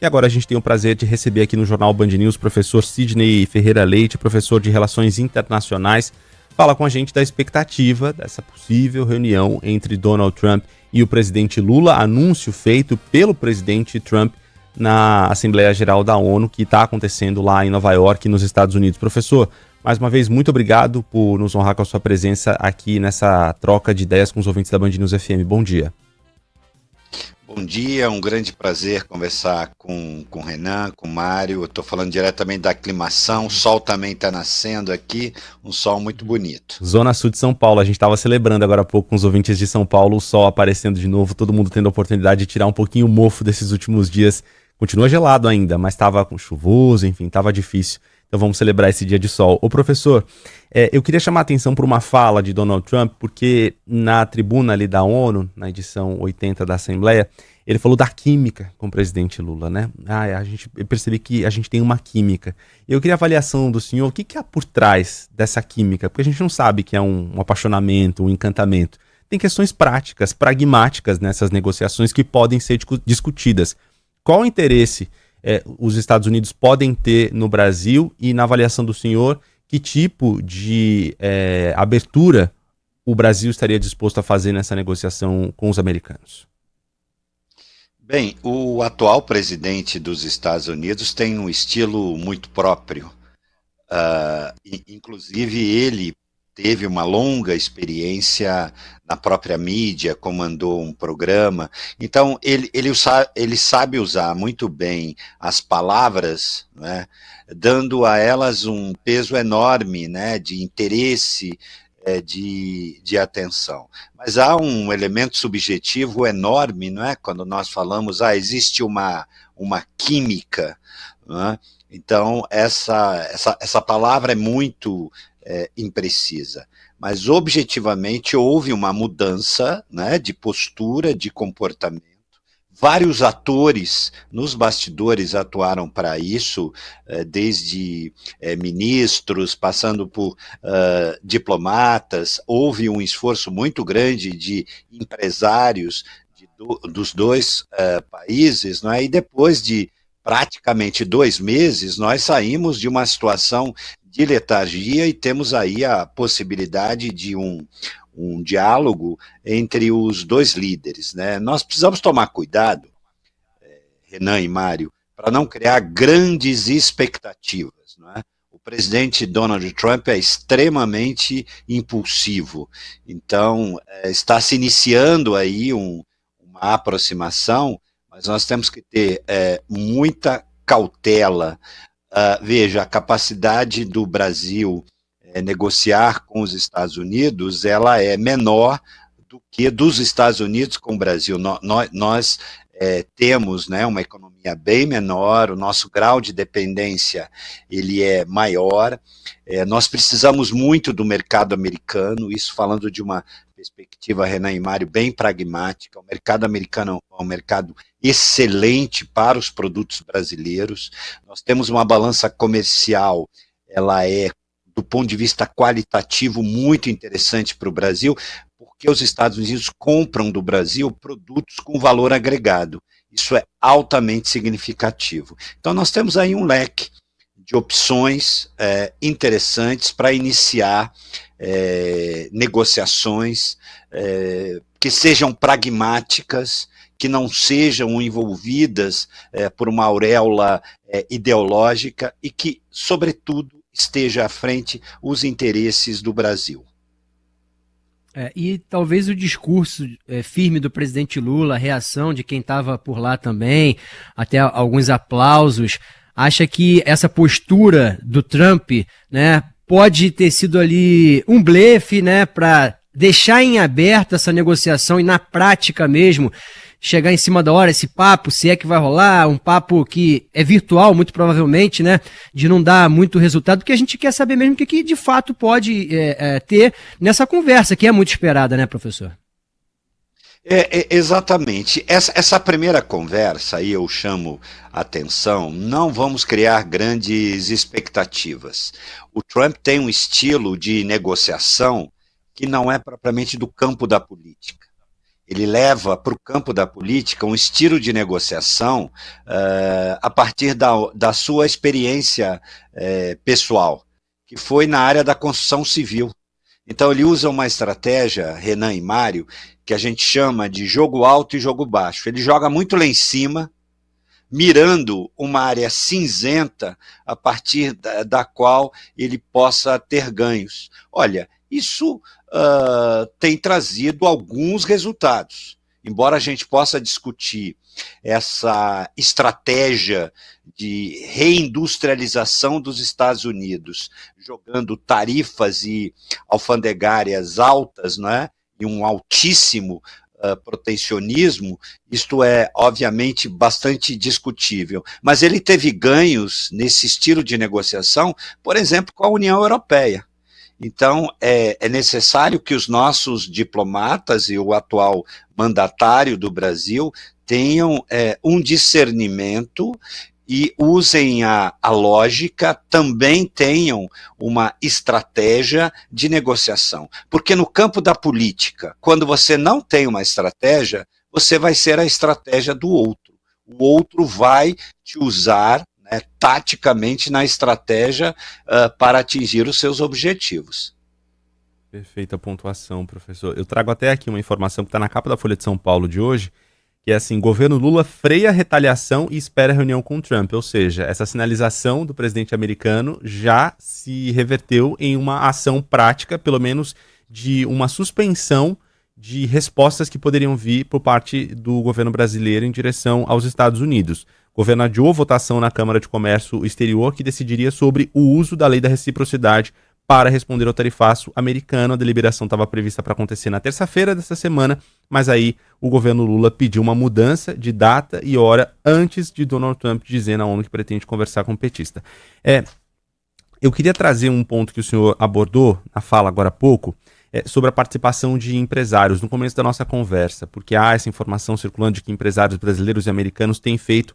E agora a gente tem o prazer de receber aqui no Jornal Band News o professor Sidney Ferreira Leite, professor de Relações Internacionais, fala com a gente da expectativa dessa possível reunião entre Donald Trump e o presidente Lula, anúncio feito pelo presidente Trump na Assembleia Geral da ONU, que está acontecendo lá em Nova York, nos Estados Unidos. Professor, mais uma vez, muito obrigado por nos honrar com a sua presença aqui nessa troca de ideias com os ouvintes da Band News FM. Bom dia. Bom dia, é um grande prazer conversar com o Renan, com o Mário. Eu estou falando diretamente da aclimação, o sol também está nascendo aqui, um sol muito bonito. Zona Sul de São Paulo, a gente estava celebrando agora há pouco com os ouvintes de São Paulo, o sol aparecendo de novo, todo mundo tendo a oportunidade de tirar um pouquinho o mofo desses últimos dias. Continua gelado ainda, mas estava com chuvoso, enfim, estava difícil. Então vamos celebrar esse dia de sol. Ô professor, eu queria chamar a atenção para uma fala de Donald Trump, porque na tribuna ali da ONU, na edição 80 da Assembleia, ele falou da química com o presidente Lula, né? Eu percebi que a gente tem uma química. Eu queria a avaliação do senhor, o que há por trás dessa química? Porque a gente não sabe que é um apaixonamento, um encantamento. Tem questões práticas, pragmáticas nessas negociações que podem ser discutidas. Qual o interesse os Estados Unidos podem ter no Brasil e, na avaliação do senhor, que tipo de abertura o Brasil estaria disposto a fazer nessa negociação com os americanos? Bem, o atual presidente dos Estados Unidos tem um estilo muito próprio. Inclusive, ele teve uma longa experiência na própria mídia, comandou um programa. Então, ele sabe usar muito bem as palavras, né, dando a elas um peso enorme, né, de interesse, de atenção. Mas há um elemento subjetivo enorme, não é? Quando nós falamos, existe uma química, não é? Então, essa palavra é muito imprecisa, mas objetivamente houve uma mudança, né, de postura, de comportamento. Vários atores nos bastidores atuaram para isso, desde ministros, passando por diplomatas. Houve um esforço muito grande de empresários dos dois países, não é? E depois de praticamente 2 meses, nós saímos de uma situação de letargia e temos aí a possibilidade de um diálogo entre os dois líderes, né? Nós precisamos tomar cuidado, Renan e Mário, para não criar grandes expectativas, não é? O presidente Donald Trump é extremamente impulsivo, então está se iniciando aí uma aproximação, mas nós temos que ter muita cautela. Veja, a capacidade do Brasil negociar com os Estados Unidos, ela é menor do que dos Estados Unidos com o Brasil. Nós temos, né, uma economia bem menor, o nosso grau de dependência ele é maior, nós precisamos muito do mercado americano, isso falando de uma perspectiva, Renan e Mário, bem pragmática. O mercado americano é um mercado excelente para os produtos brasileiros. Nós temos uma balança comercial, ela é, do ponto de vista qualitativo, muito interessante para o Brasil, porque os Estados Unidos compram do Brasil produtos com valor agregado. Isso é altamente significativo. Então, nós temos aí um leque de opções interessantes para iniciar negociações que sejam pragmáticas, que não sejam envolvidas por uma auréola ideológica e que, sobretudo, esteja à frente os interesses do Brasil. E talvez o discurso firme do presidente Lula, a reação de quem estava por lá também, até alguns aplausos, acha que essa postura do Trump, né, pode ter sido ali um blefe, né, para deixar em aberto essa negociação e na prática mesmo chegar em cima da hora, esse papo, se é que vai rolar, um papo que é virtual, muito provavelmente, né, de não dar muito resultado, porque a gente quer saber mesmo o que de fato pode ter nessa conversa, que é muito esperada, né, professor? Exatamente. Essa primeira conversa, aí eu chamo a atenção, não vamos criar grandes expectativas. O Trump tem um estilo de negociação que não é propriamente do campo da política. ele leva para o campo da política um estilo de negociação a partir da sua experiência pessoal, que foi na área da construção civil. Então ele usa uma estratégia, Renan e Mário, que a gente chama de jogo alto e jogo baixo. Ele joga muito lá em cima, mirando uma área cinzenta a partir da qual ele possa ter ganhos. Olha, isso tem trazido alguns resultados. Embora a gente possa discutir essa estratégia de reindustrialização dos Estados Unidos, jogando tarifas e alfandegárias altas, não é? E um altíssimo protecionismo, isto é, obviamente, bastante discutível. Mas ele teve ganhos nesse estilo de negociação, por exemplo, com a União Europeia. Então, é necessário que os nossos diplomatas e o atual mandatário do Brasil tenham um discernimento e usem a lógica, também tenham uma estratégia de negociação. Porque no campo da política, quando você não tem uma estratégia, você vai ser a estratégia do outro. O outro vai te usar, né, taticamente na estratégia para atingir os seus objetivos. Perfeita pontuação, professor. Eu trago até aqui uma informação que está na capa da Folha de São Paulo de hoje, que é assim: governo Lula freia a retaliação e espera a reunião com Trump. Ou seja, essa sinalização do presidente americano já se reverteu em uma ação prática, pelo menos de uma suspensão de respostas que poderiam vir por parte do governo brasileiro em direção aos Estados Unidos. O governo adiou votação na Câmara de Comércio Exterior que decidiria sobre o uso da lei da reciprocidade para responder ao tarifaço americano. A deliberação estava prevista para acontecer na terça-feira dessa semana, mas aí o governo Lula pediu uma mudança de data e hora antes de Donald Trump dizer na ONU que pretende conversar com o petista. Eu queria trazer um ponto que o senhor abordou na fala agora há pouco, sobre a participação de empresários no começo da nossa conversa, porque há essa informação circulando de que empresários brasileiros e americanos têm feito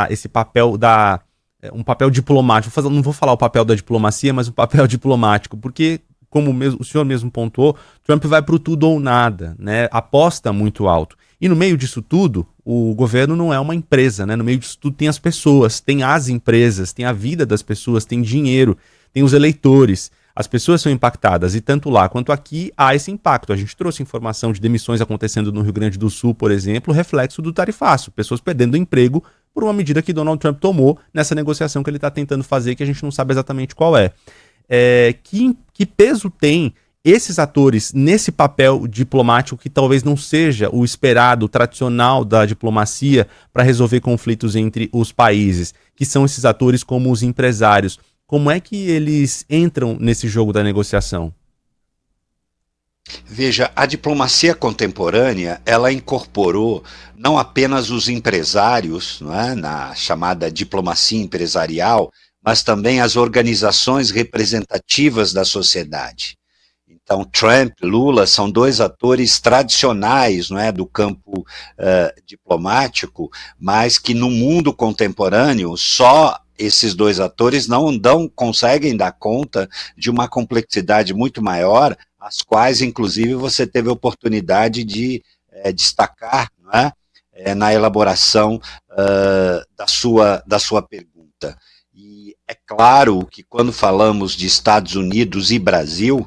esse papel um papel diplomático. Não vou falar o papel da diplomacia, mas um papel diplomático, porque, como o senhor mesmo pontuou, Trump vai para o tudo ou nada, né? Aposta muito alto. E no meio disso tudo, o governo não é uma empresa, né? No meio disso tudo tem as pessoas, tem as empresas, tem a vida das pessoas, tem dinheiro, tem os eleitores. As pessoas são impactadas, e tanto lá quanto aqui há esse impacto. A gente trouxe informação de demissões acontecendo no Rio Grande do Sul, por exemplo, reflexo do tarifaço, pessoas perdendo emprego por uma medida que Donald Trump tomou nessa negociação que ele está tentando fazer, que a gente não sabe exatamente qual é. Que peso tem esses atores nesse papel diplomático que talvez não seja o esperado, o tradicional da diplomacia para resolver conflitos entre os países, que são esses atores como os empresários? Como é que eles entram nesse jogo da negociação? Veja, a diplomacia contemporânea, ela incorporou não apenas os empresários, não é, na chamada diplomacia empresarial, mas também as organizações representativas da sociedade. Então, Trump, Lula são dois atores tradicionais, não é, do campo diplomático, mas que no mundo contemporâneo só esses dois atores não conseguem dar conta de uma complexidade muito maior, as quais, inclusive, você teve a oportunidade de destacar, não é, na elaboração da sua pergunta. E é claro que quando falamos de Estados Unidos e Brasil,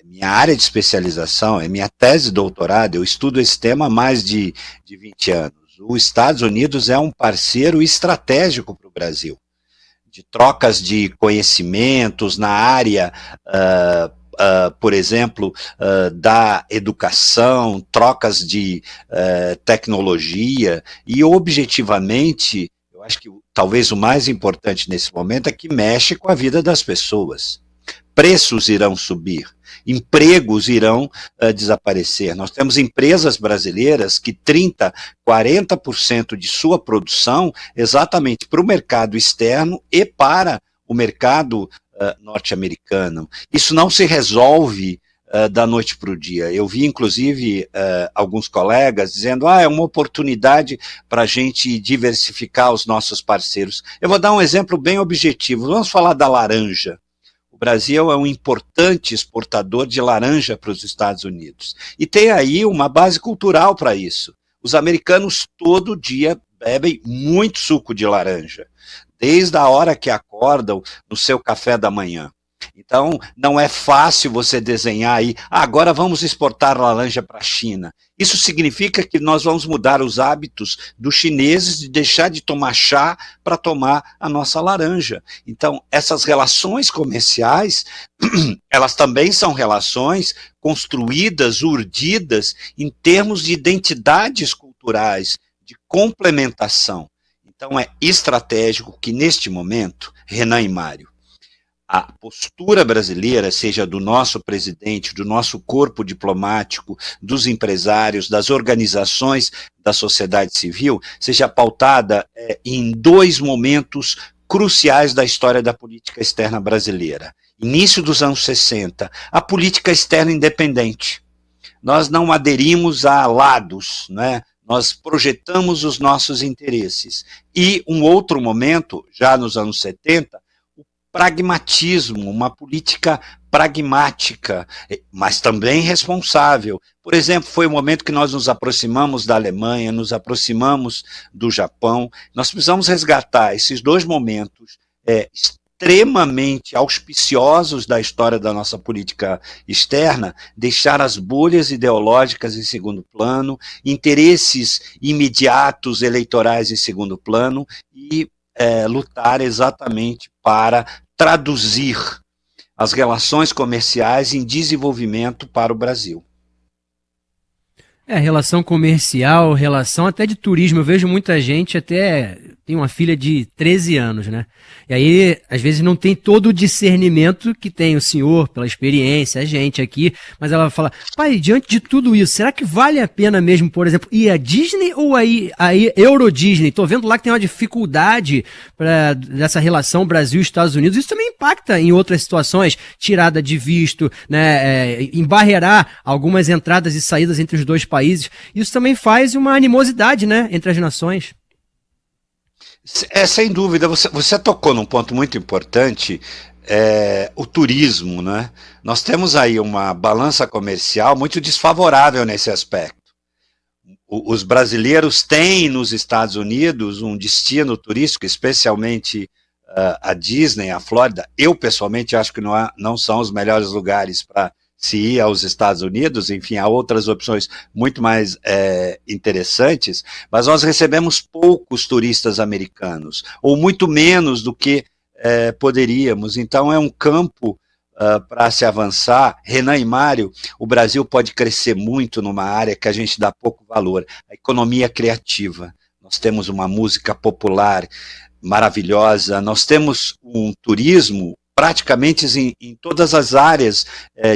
minha área de especialização, é minha tese de doutorado, eu estudo esse tema há mais de 20 anos. Os Estados Unidos é um parceiro estratégico para o Brasil, de trocas de conhecimentos na área, por exemplo, da educação, trocas de tecnologia, e objetivamente, eu acho que talvez o mais importante nesse momento é que mexe com a vida das pessoas. Preços irão subir, empregos irão desaparecer. Nós temos empresas brasileiras que 30%, 40% de sua produção exatamente para o mercado externo e para o mercado norte-americano. Isso não se resolve da noite para o dia. Eu vi, inclusive, alguns colegas dizendo é uma oportunidade para a gente diversificar os nossos parceiros. Eu vou dar um exemplo bem objetivo. Vamos falar da laranja. O Brasil é um importante exportador de laranja para os Estados Unidos. E tem aí uma base cultural para isso. Os americanos todo dia bebem muito suco de laranja, desde a hora que acordam no seu café da manhã. Então, não é fácil você desenhar aí, agora vamos exportar laranja para a China. Isso significa que nós vamos mudar os hábitos dos chineses de deixar de tomar chá para tomar a nossa laranja. Então, essas relações comerciais, elas também são relações construídas, urdidas, em termos de identidades culturais, de complementação. Então, é estratégico que, neste momento, Renan e Mário, a postura brasileira, seja do nosso presidente, do nosso corpo diplomático, dos empresários, das organizações da sociedade civil, seja pautada em dois momentos cruciais da história da política externa brasileira. Início dos anos 60, a política externa independente. Nós não aderimos a lados, né? Nós projetamos os nossos interesses. E um outro momento, já nos anos 70, pragmatismo, uma política pragmática, mas também responsável. Por exemplo, foi o momento que nós nos aproximamos da Alemanha, nos aproximamos do Japão. Nós precisamos resgatar esses dois momentos extremamente auspiciosos da história da nossa política externa, deixar as bolhas ideológicas em segundo plano, interesses imediatos eleitorais em segundo plano e lutar exatamente para traduzir as relações comerciais em desenvolvimento para o Brasil. Relação comercial, relação até de turismo. Eu vejo muita gente até... Tem uma filha de 13 anos, né? E aí, às vezes, não tem todo o discernimento que tem o senhor, pela experiência, a gente aqui, mas ela fala, pai, diante de tudo isso, será que vale a pena mesmo, por exemplo, ir a Disney ou a Euro Disney? Tô vendo lá que tem uma dificuldade dessa relação Brasil-Estados Unidos. Isso também impacta em outras situações, tirada de visto, né? Embarrear algumas entradas e saídas entre os dois países. Isso também faz uma animosidade, né, entre as nações. Sem dúvida, você tocou num ponto muito importante, o turismo, né? Nós temos aí uma balança comercial muito desfavorável nesse aspecto. Os brasileiros têm nos Estados Unidos um destino turístico, especialmente a Disney, a Flórida. Eu, pessoalmente, acho que não são os melhores lugares para se ir aos Estados Unidos, enfim, há outras opções muito mais interessantes, mas nós recebemos poucos turistas americanos, ou muito menos do que poderíamos. Então é um campo para se avançar. Renan e Mário, o Brasil pode crescer muito numa área que a gente dá pouco valor, a economia criativa. Nós temos uma música popular maravilhosa, nós temos um turismo praticamente em todas as áreas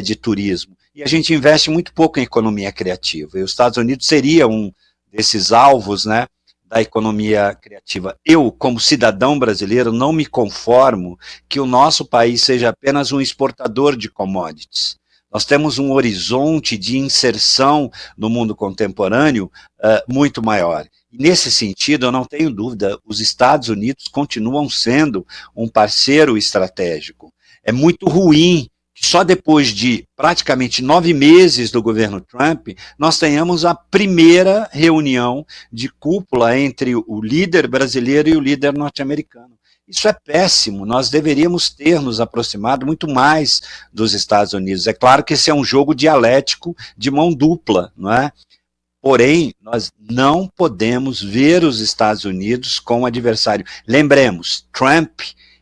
de turismo. E a gente investe muito pouco em economia criativa. E os Estados Unidos seria um desses alvos, né, da economia criativa. Eu, como cidadão brasileiro, não me conformo que o nosso país seja apenas um exportador de commodities. Nós temos um horizonte de inserção no mundo contemporâneo muito maior. E nesse sentido, eu não tenho dúvida, os Estados Unidos continuam sendo um parceiro estratégico. É muito ruim que só depois de praticamente 9 meses do governo Trump, nós tenhamos a primeira reunião de cúpula entre o líder brasileiro e o líder norte-americano. Isso é péssimo, nós deveríamos ter nos aproximado muito mais dos Estados Unidos. É claro que esse é um jogo dialético de mão dupla, não é? Porém, nós não podemos ver os Estados Unidos como adversário. Lembremos, Trump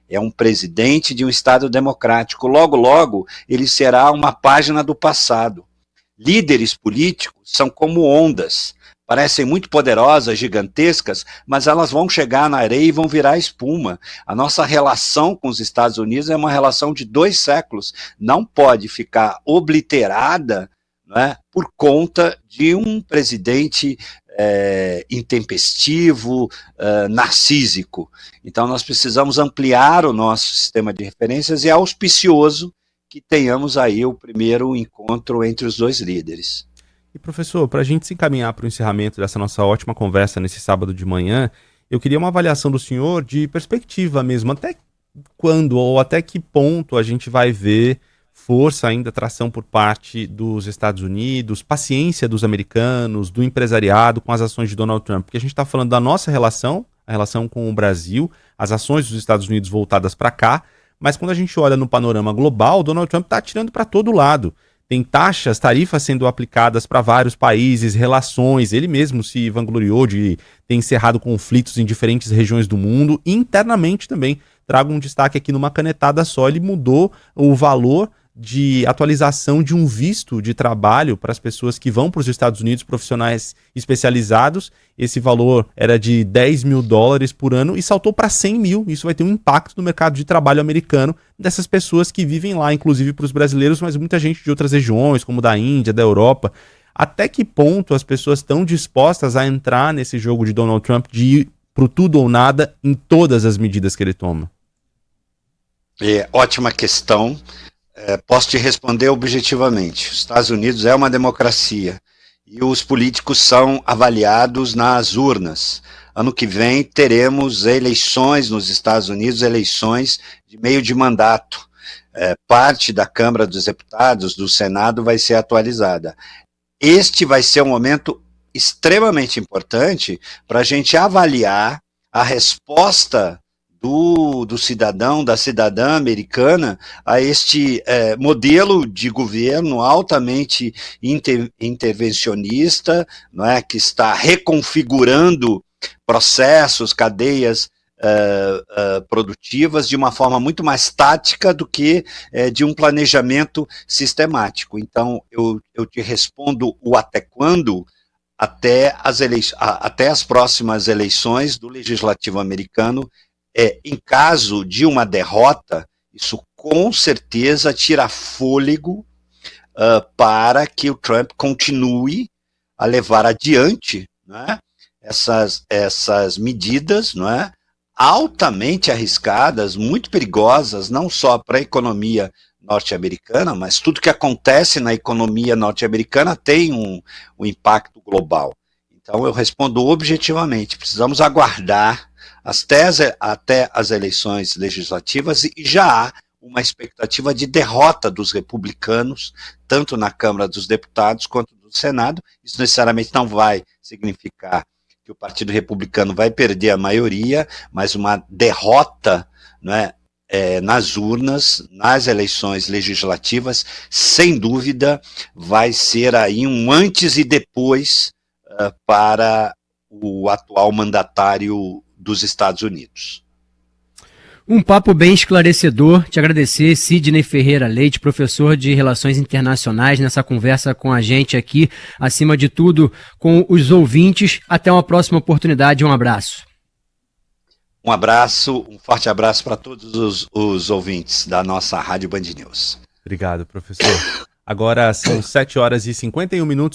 é um presidente de um Estado democrático. Logo, logo, ele será uma página do passado. Líderes políticos são como ondas. Parecem muito poderosas, gigantescas, mas elas vão chegar na areia e vão virar espuma. A nossa relação com os Estados Unidos é uma relação de 2 séculos. Não pode ficar obliterada, né, por conta de um presidente intempestivo, narcísico. Então nós precisamos ampliar o nosso sistema de referências e é auspicioso que tenhamos aí o primeiro encontro entre os dois líderes. E professor, para a gente se encaminhar para o encerramento dessa nossa ótima conversa nesse sábado de manhã, eu queria uma avaliação do senhor de perspectiva mesmo, até quando ou até que ponto a gente vai ver força ainda, tração por parte dos Estados Unidos, paciência dos americanos, do empresariado com as ações de Donald Trump? Porque a gente está falando da nossa relação, a relação com o Brasil, as ações dos Estados Unidos voltadas para cá, mas quando a gente olha no panorama global, Donald Trump está atirando para todo lado. Tem taxas, tarifas sendo aplicadas para vários países, relações, ele mesmo se vangloriou de ter encerrado conflitos em diferentes regiões do mundo, e internamente também, trago um destaque aqui numa canetada só, ele mudou o valor de atualização de um visto de trabalho para as pessoas que vão para os Estados Unidos, profissionais especializados. Esse valor era de $10 mil por ano e saltou para 100 mil. Isso vai ter um impacto no mercado de trabalho americano dessas pessoas que vivem lá, inclusive para os brasileiros, mas muita gente de outras regiões, como da Índia, da Europa. Até que ponto as pessoas estão dispostas a entrar nesse jogo de Donald Trump de ir pro tudo ou nada em todas as medidas que ele toma? Ótima questão. Posso te responder objetivamente. Os Estados Unidos é uma democracia e os políticos são avaliados nas urnas. Ano que vem teremos eleições nos Estados Unidos, eleições de meio de mandato. Parte da Câmara dos Deputados, do Senado, vai ser atualizada. Este vai ser um momento extremamente importante para a gente avaliar a resposta do cidadão, da cidadã americana a este modelo de governo altamente intervencionista, não é, que está reconfigurando processos, cadeias produtivas de uma forma muito mais tática do que de um planejamento sistemático. Então, eu te respondo o até quando, até as próximas eleições do Legislativo americano. Em caso de uma derrota, isso com certeza tira fôlego para que o Trump continue a levar adiante, né, essas medidas, não é, altamente arriscadas, muito perigosas, não só para a economia norte-americana, mas tudo que acontece na economia norte-americana tem um impacto global. Então eu respondo objetivamente, precisamos aguardar até as eleições legislativas, e já há uma expectativa de derrota dos republicanos, tanto na Câmara dos Deputados quanto no Senado. Isso necessariamente não vai significar que o Partido Republicano vai perder a maioria, mas uma derrota, né, nas urnas, nas eleições legislativas, sem dúvida, vai ser aí um antes e depois para o atual mandatário dos Estados Unidos. Um papo bem esclarecedor. Te agradecer, Sidney Ferreira Leite, professor de Relações Internacionais, nessa conversa com a gente aqui, acima de tudo, com os ouvintes. Até uma próxima oportunidade. Um abraço. Um abraço, um forte abraço para todos os ouvintes da nossa Rádio Band News. Obrigado, professor. Agora são 7 horas e 51 minutos.